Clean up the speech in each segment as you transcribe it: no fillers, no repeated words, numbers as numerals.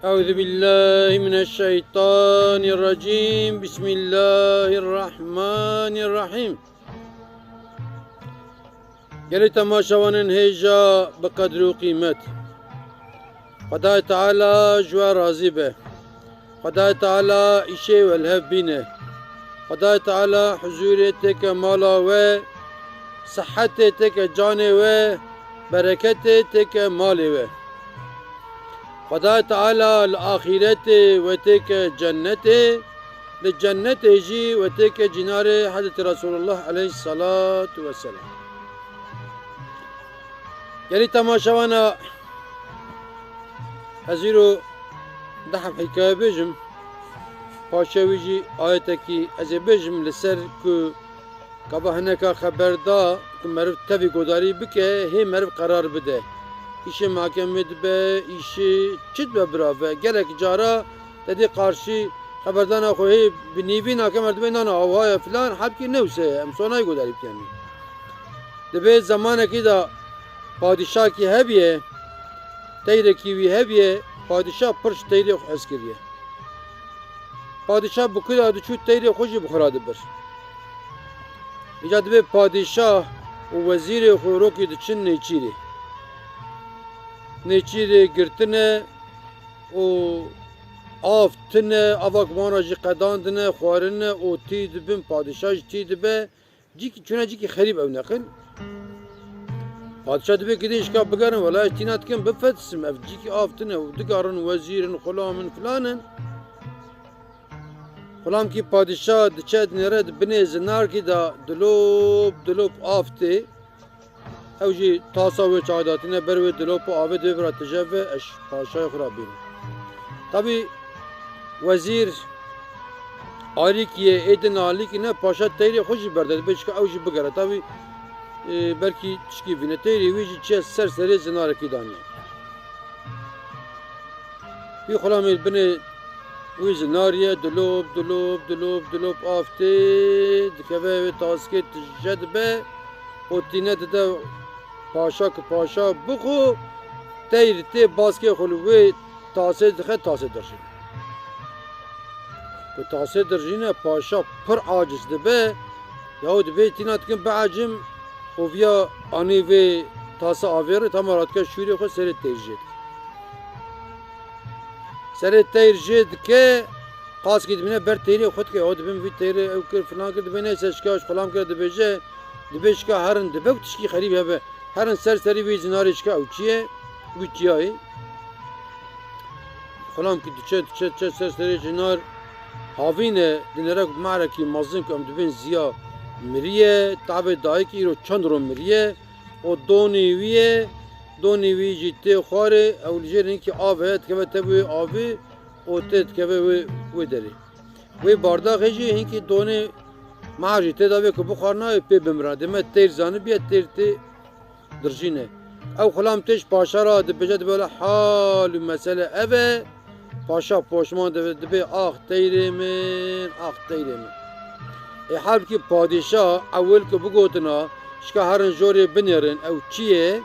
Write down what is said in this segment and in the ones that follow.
أعوذ بالله من الشيطان الرجيم بسم الله الرحمن الرحيم گلی تماشاوانن هیجا بقدر و قیمت خدای تعالی جوا راضی به خدای تعالی ایشه و الهب بینه خدای تعالی حضورتك مالا و صحتتك جان و برکتتك مال و خدای تعالی الآخرت و تک جنت للجنة جي وتك جنار حضرت رسول الله عليه الصلاة والسلام يعني تماشاوانا هزيرو دحب حكاية بجم پاشویجی آیتکی از بجم لسر که کبا هنکا خبر دا که مرف تبی گداری بکه هی مرف قرار بده ایشه محکمه به ایشه چید به برافه گلک جارا تدی قارشی خبردان خوهی بنیوی ناکمرد بینان آوهای فلان حب کی نوسه امسونای گداری بکنی دبی زمانه که دا پادشاه کی هبیه تیره کیوی هبیه پادشاه پرش تیره حس کریه پادشاه بکل آدو چود تیره خوشی بخوراده بر ایجاد به پادشاه و وزیر خوروکی دچن نیچیره نیچیره گرتنه و آفتنه آواکمانا جی قداندنه خوارنه و تید بین پادشاه تید به چونه جی که خریب او نقل پادشاه دبی کدیش که بگرن ولای تینات کن بفتسم اف جی که آفتنه و دگارن وزیرن خلامن فلانن خلام کی پادشاه دچد نرد بنی زنار کی دا دلوب آفته او جی تاسا و چاداتینه بروی دلوب آوه دوی برا تجوه اش پادشاه خرابینه tabi وزیر آلی کیه ایدن آلی کی نه پاشا تیری خوشی برده بچکه اوجی بگره tabi belki çki vine teyri vici çe serseri zinare ki dani bir xolamil bine vi zinariye dulup afte dikeve ve tasket jedbe o tinet de paşa buxu teyri te baske xulu ve tase dikhe tase derşin bu tase derjine paşa pır aciz de be yahut be tinat kim be acim Ovya ani ve tasa avere tamarat ka şuri xo seret tercih. Seret tercih ke qas gidmine ber teri xot ke od bim vit teri ev kir falan kir bene seçkaş falan kir de beje de beşka harın de be tişki xarib habe harın serseri ve zinari şka uçiye bütçiyay. Falan ki çe serseri zinar havine dinere maraki mazın kam de ben ziya مریه تابع دایی که رو چند رو مریه و دونی وی جیته خواره اولیجر که آوه که تبوی آوه و تد که و داری و بارداخ هجی هنگی دونی معجی تداوی که بخارنا پی بمراده من تیر زانه بیه تیر تی درجینه او خلام تش پاشا را دبجد بولا حال مسئله اوه پاشا پوشمان دبی آخ تیره من halbuki padişah evvel ki bu gotuna şka harın jori binerin ev çiye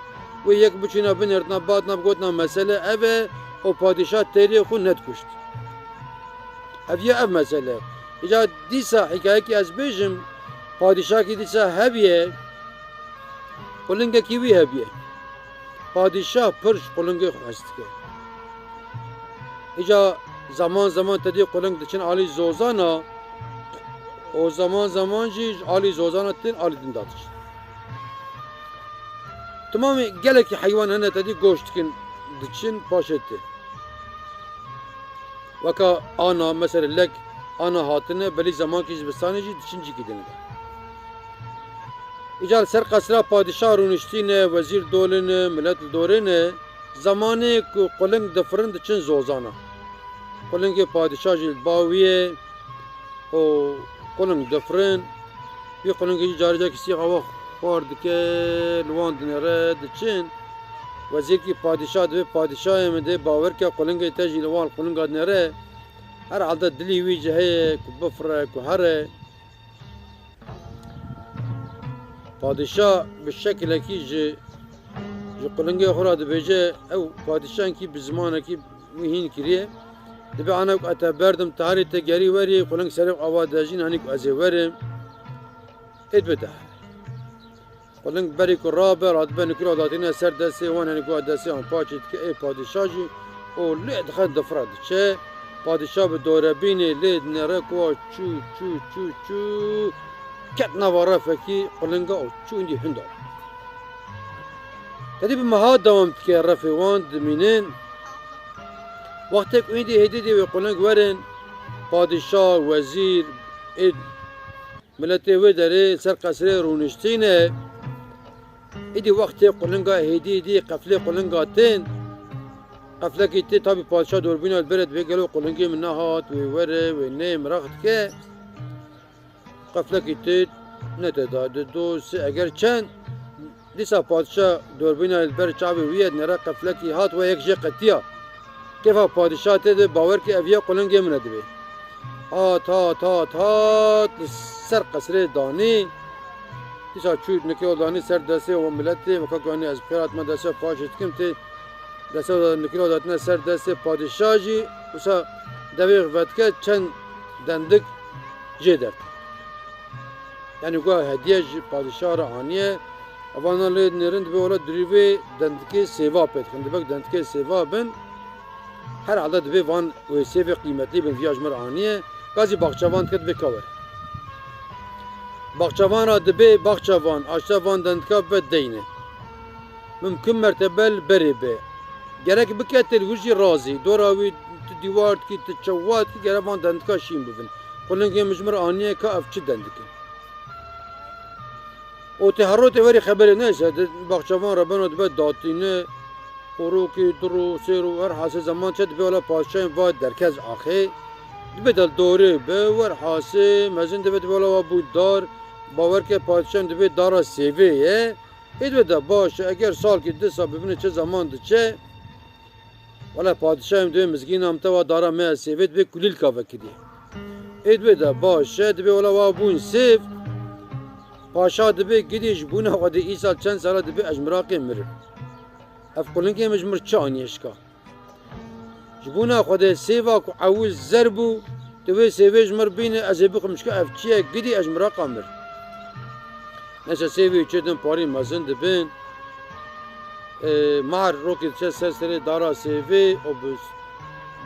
ve yek buçuna binerna badna gotna mesele eve o padişah teri xu net kuşt ev ya ev mesele ica disa hikaye ki az bejim padişah ki disa hebiye kulunga kiwi hebiye padişah pırş kulunga xastike ica zaman tedi kulung için ali zozana o zaman jî alî zozana tin alî din datî. Tamamı gelekî heywan hene tedî goşt dikin diçin paşetê. Weka ana mesela lek ana hatine belî zamankî zivistanê jî diçin cî kidin. İcal ser qesra padişah rûniştîne wezîr dolîne millet dorîne zamanê ku quling difirin diçin zozana. Qulingê padişah jî bawiye o Kolun dafren, bir kolun ki carca kisi hava xwar dike, lwan dinere diçin. Wezîr ki padişah ve padişahê me de bawer ke kolungê te jî lwan kolunga dinere. Her halde dilî wî jî heye ku bifire ku here. Padişah bi şekilekî ji kolungê xwe ra dibêje ew padişahên ki bi zimanekî وهين كريه دبي أنا أتبردم تهاري تجاري وري قلنا سرق أوادجين هنيك أزورم إدبته قلنا بري كرابة راتبنا كل عاداتنا سر دسي وانا هنيك دسي عن باشيت كأي بادشاجي أو لا دخل دفراد شيء بادشاه بدوره بيني ليد نركوا شو شو شو شو كتنا ورا فكي قلنا أو شو عندي هندار تدي بمهاد دوام تكي رفيوان دمينين وقتك عندي هديدي ويقولن ورن بادشاه وزير ملتي ودري سر قصري رونشتينه إدي وقت قلنقا هديدي قفلي قلنقا تين قفلك تي طبي بادشاه دوربين البلد بيقلو قلنقي من نهات ويوري وينيم رغت كي قفلك تي نتداد دوس اگر چند دیسا پادشاه دوربین البر چاوی وید نرا قفلکی هات و یک جه قطیا کیفا پادشاه تده باور که اویا قلنگی من دبی هات هات هات هات سر قصر دانی دیسا چود نکیو دانی سر دسته و ملتی مکاکوانی از بخیرات ما دسته پاشت کم تی دسته نکیو داتنا سر دسته پادشاه جی وسا دویغ ودکه چند دندک جه درد یعنی گوه هدیه پادشاه را آنیه اوانا لید نرند به اولا دریوی دندکی سیوا پید خند بک دندکی سیوا بن هر عدد به وان و سیو قیمتی بن ویاج مر آنیه گازی باغچوان کد بکاور باغچوان را دبی باغچوان آشتا وان دندکا بد دینه ممکن مرتبل بری به گرک بکه تلویزی رازی دوراوی دیوارد کی تچوات کی گره وان دندکا شیم ببین قلنگی مجمر آنیه که افچی دندکی او تهرات وری خبری نیست باغچوان را بنا دبی داتینه خوروکی درو سیرو هر حاصل زمان چه دبی ولا پاشاین واد درکز آخه دبی دل دوره به ور حاصل مزین دبی ولا بود دار باور که پادشاین دبی دارا سیویه ایدو دا باشه اگر سال که دو سال ببینه چه زمان ده چه ولا پادشاین دبی مزگین همتا و دارا مه سیوی دبی کلیل کافه کدی ایدو دا باشه دبی ولا بون سیو پاشا دبی گیدیش بونه خودی ای سال چند ساله دبی اجمراقی مره اف قلن که مجمر چانیش که جبونه خودی سیوا که عوض زربو دوی سیویش مر بینه از بخمش که اف چیه گیدی اجمراقا مره نشه سیوی چیدن پاری مزن دبین مار روکی چه سرسری دارا سیوی و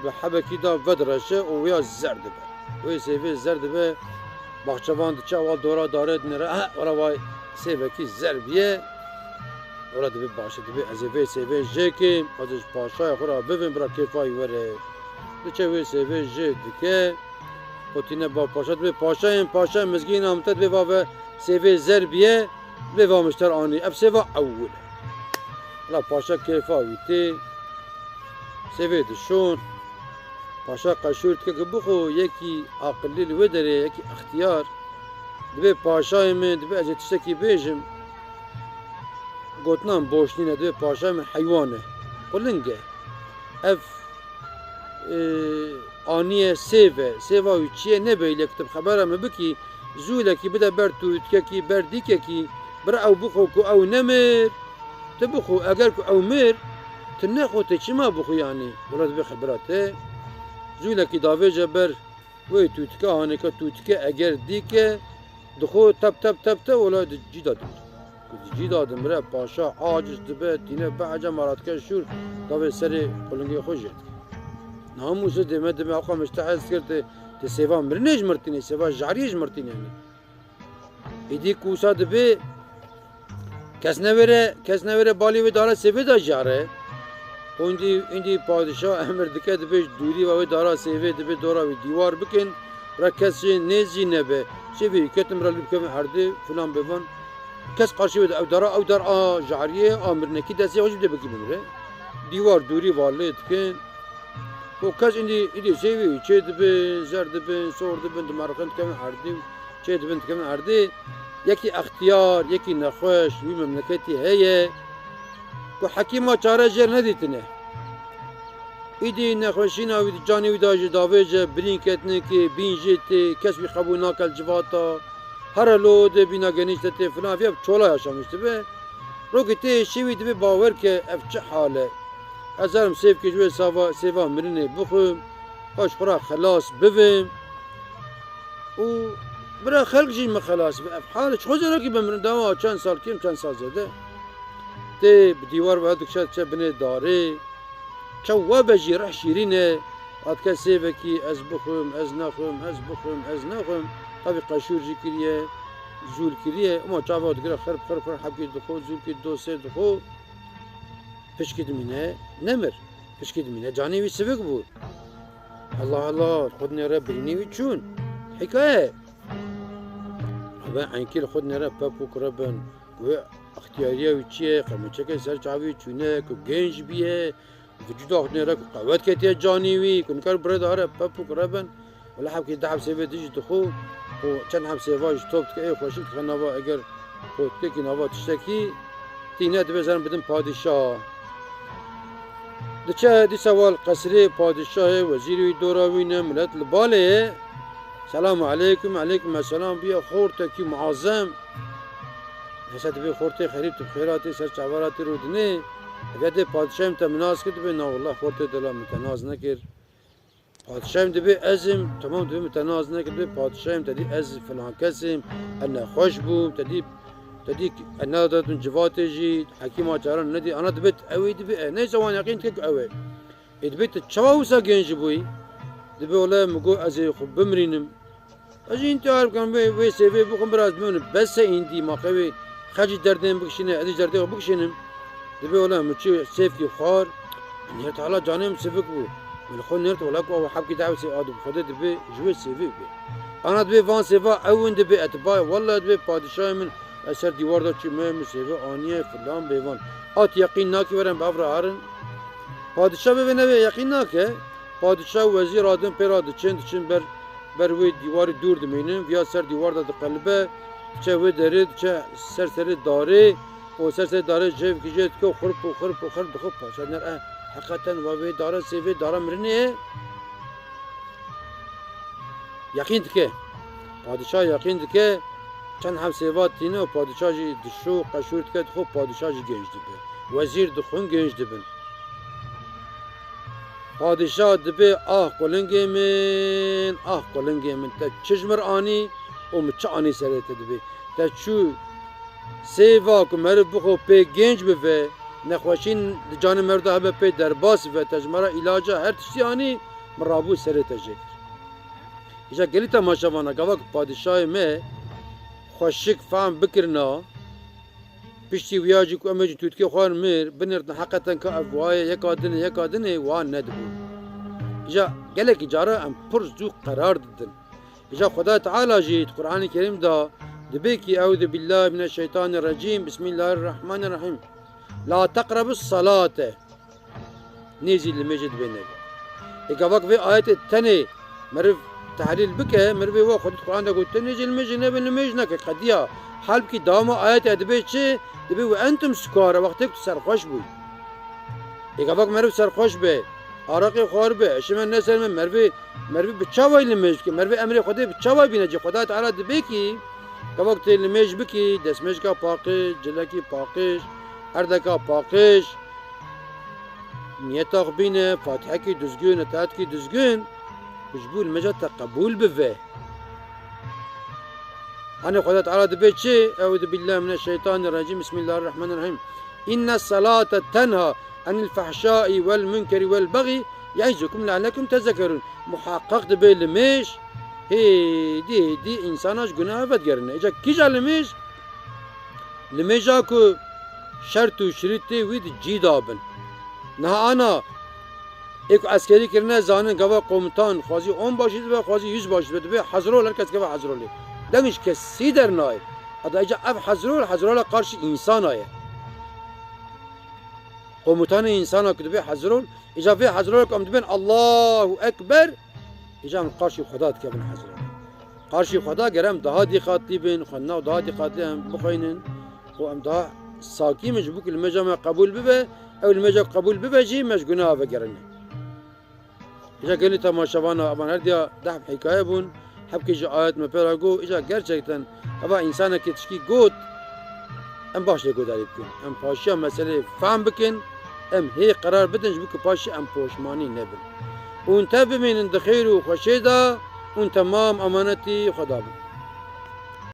به حبکی دا ودرشه و ویا زرد به وی سیوی زرد به باغچوان دچه اول دورا دارد نره ولا وای سیوکی زربیه ولا دبی باشه دبی از وی سیوی جکی ازش پاشای خورا ببین برا کیفای وره دچه وی سیوی جک دکه خودینه با پاشا دبی پاشای مزگین آمتد بی با سیوی زربیه بی با مشتر آنی اف سیوا اول لا پاشا کیفای تی سیوی دشون پاشا قشورت که بخو یکی عقلی لو داره یکی اختیار دبی پاشای من دبی از تشکی بیجم گوتنام بوشنینه دبی پاشای من حیوانه قلنگه اف آنیه سیوه چیه نبیله کتب خبره مبکی زوله کی بده بر تویت کی بر دیکه کی بر او بخو کو او نمر تبخو اگر کو او مر تنخو تچما بخو یعنی ولاد به خبراته زوله کی داوی جبر وی توتکه هانه که توتکه اگر دیکه دخو تب ولا جی دادم ره پاشا عاجز دبه دینه بعجا مرات که شور داوی سری قلنگی خوشید ناموسه دمه آقا مشتحز کرده تی سیوا مرنیج مرتینه سیوا جاریج مرتینه ایدی کوسا دبه کس نوره بالی و داره سیوی دا جاره اندی پادشاه امر دکه دبیش دوری و دارا سیوی دبی دورا و دیوار بکن را کسی نیزی نبه سیوی کتم را لبکم هرده فلان ببن کس قرشی بده او دار جاریه آمر نکی دستی خوش بده بکی بمره دیوار دوری واله دکن و کس اندی سیوی چه دبی زر دبی سور دبی دمارخند کم هرده چه دبی کم هرده یکی اختیار یکی نخوش وی مملکتی هیه که حکیما چاره جر ندیتنه ایدی نخوشینا و جانی و داج داویجه برینکتنه که بینجیتی کس بی قبول ناکل جواتا هر لود بینا گنیشته فلان وی چولا یاشمشته به رو که تی شوید به باور که اف چه حاله ازرم سیف که جوی سیوا مرنه بخوم هاش خورا خلاص ببیم و برای خلق جیم خلاص به افحال چه خوزه که بمرن دوا چند سال کیم چند سال زده ته دیوار و دکشت چه بنه داره چه و بجی رح شیرینه ات کسی وکی از بخوم از نخوم از بخوم از نخوم طبی قشور جی کریه زول کریه اما چاوا دگر خرب خرب خرب حبکی دخو زول کی دو سه دخو پشکی دمینه نمر پشکی دمینه جانی وی سبک بود الله الله خود نره برینی وی چون حکایه و اینکه خود نره پاپو کربن و اختیاریه و چیه قرمچه که سر چاوی چونه که گنج بیه وجود خود نره که قوت کتیه جانی وی کنکار برد آره پاپو کربن ولی حب که دعب سیوه دیجی دخو و چند حب سیواش توب که ای خوشید که نوا اگر خود که نوا تشتکی تینه دو بزنم بدن پادشاه دچه دی سوال قصری پادشاه وزیری دوراوینه ملت لباله سلام علیکم علیکم السلام بیا خورته کی معظم حسد بیا خورته خرید تو خیراتی سر چواراتی رو دنه اگر دی پادشاهم تمناز کرد بیا نه والله خورته دلا متناز نکر پادشاهم دی ازم تمام دی متناز نکر دی پادشاهم تدی از فلان کسیم انا خوش بوم تدی انا دادن جواتي جي حكيم اچارن ندي انا دبت اوي دبي نه زمان يقين تك اوي دبت تشواوسا گنج بوي دبي ولا مگو از خب بمرينم اجي انت عارف كان وي سيفي بكم براز من بس اندي ما قوي خجي دردن بكشنه ادي دردن بكشنم دبي ولا مچي سيف كي خار نيت على جانم سيفك بو من خو نيت ولا كو حبكي دعوه سي ادم خد دبي جوي سيفي بي انا دبي فان سيفا اون دبي اتباع والله دبي پادشاه من اثر دیوار دا چی مهم سیوه آنیه فلان بیوان آت یقین ناکی برن بافر هارن پادشاه ببینه یقین ناکه پادشاه وزیر آدم پر آده چند بر وی دیوار دور دمینن ویا سر دیوار دا قلبه چه وی داره چه سر داره و سر داره جیب کجید که خرب دخوب پاشد نر حقیقتا و وی داره سیوه داره مرنه یقین دکه پادشاه یقین دکه چند هم سیوات تینه و پادشاه جی دشو قشورت کرد خوب پادشاه جی گنج دبه وزیر دخون گنج دبن پادشاه دبه قلنگی من تا چشمر آنی و مچه آنی سریت دبه تا چو سیوا که مرد بخو پی گنج ببه نخوشین جان مرده هبه پی درباس ببه تجمره علاجه هر تشتی آنی مرابو سریت جکر ایجا گلی تماشاوانا گوه که پادشاه مه خوشک فهم بکرنا پشتی ویاجی کو امجی توتکی خوان میر بنرد حقیقتا که افوای یکادنه وان ندبو ایجا گلک اجاره ام پر زو قرار ددن ایجا خدا تعالی جید قرآن کریم دا دبی کی اعوذ بالله من الشیطان الرجیم بسم الله الرحمن الرحیم لا تقرب الصلاة نیزی لمجد بینه ایگا وقت وی آیت تنه مرف تحلیل بکه مروی و خود قرآن دا گوته نجل مج نکه قدیا حال کی داما آیت ادبه چه دبی و انتم سکاره وقتی که سرخوش بوی ایگا وقت مروی سرخوش به عراقی خوار به اشمن نسل من مروی بچاوی لمج که مروی امر خدا بچاوی بینه جی خدا تعالی دبی کی که وقت لمج بکی دسمج کا پاقش جلکی پاقش اردکا پاقش نیتا بینه فاتحه کی دزگون اتحاد کی دزگون مجبور مجد قبول بفه أنا خدت على دبيت شيء أعوذ بالله من الشيطان الرجيم بسم الله الرحمن الرحيم إن الصلاة تنهى عن الفحشاء والمنكر والبغي يعظكم لعلكم تذكرون محقق دبي لمش هي دي إنساناش جناه بدقرنا إجا كيجا لمش أكو شرط وشريط ويد جيدابن نه أنا एक askeri kirne zanın gava komutan خوازی 10 باشید و خوازی 100 باشید به حضرول هر کس گوا حضرولی دمش کسی در نای ادا اجا اب حضرول قارش انسان آیه komutan insana که به حضرول اجا به حضرول کم دبن الله اکبر اجا قارش خدا که بن حضرول قارش خدا گرم ده دی خاطبین خنا ده دی خاطب بخینن و ام ده ساکی مجبوک المجمع قبول ببه او المجمع قبول ببه جی مش گناه بگرنه إذا قلت ما شافنا أبان هرديا دحب حكاية بون حبكي جا آيات ما بيراجو إذا gerçekten أبا إنسانة كتشكي قوت أم باش يقول عليكم أم باشيا مسألة فهم بكن ام هی قرار بدن جبو که پاشی ام پوشمانی نبن. اون تا بمینن دخیر و خوشی دا اون تمام امانتی خدا بن.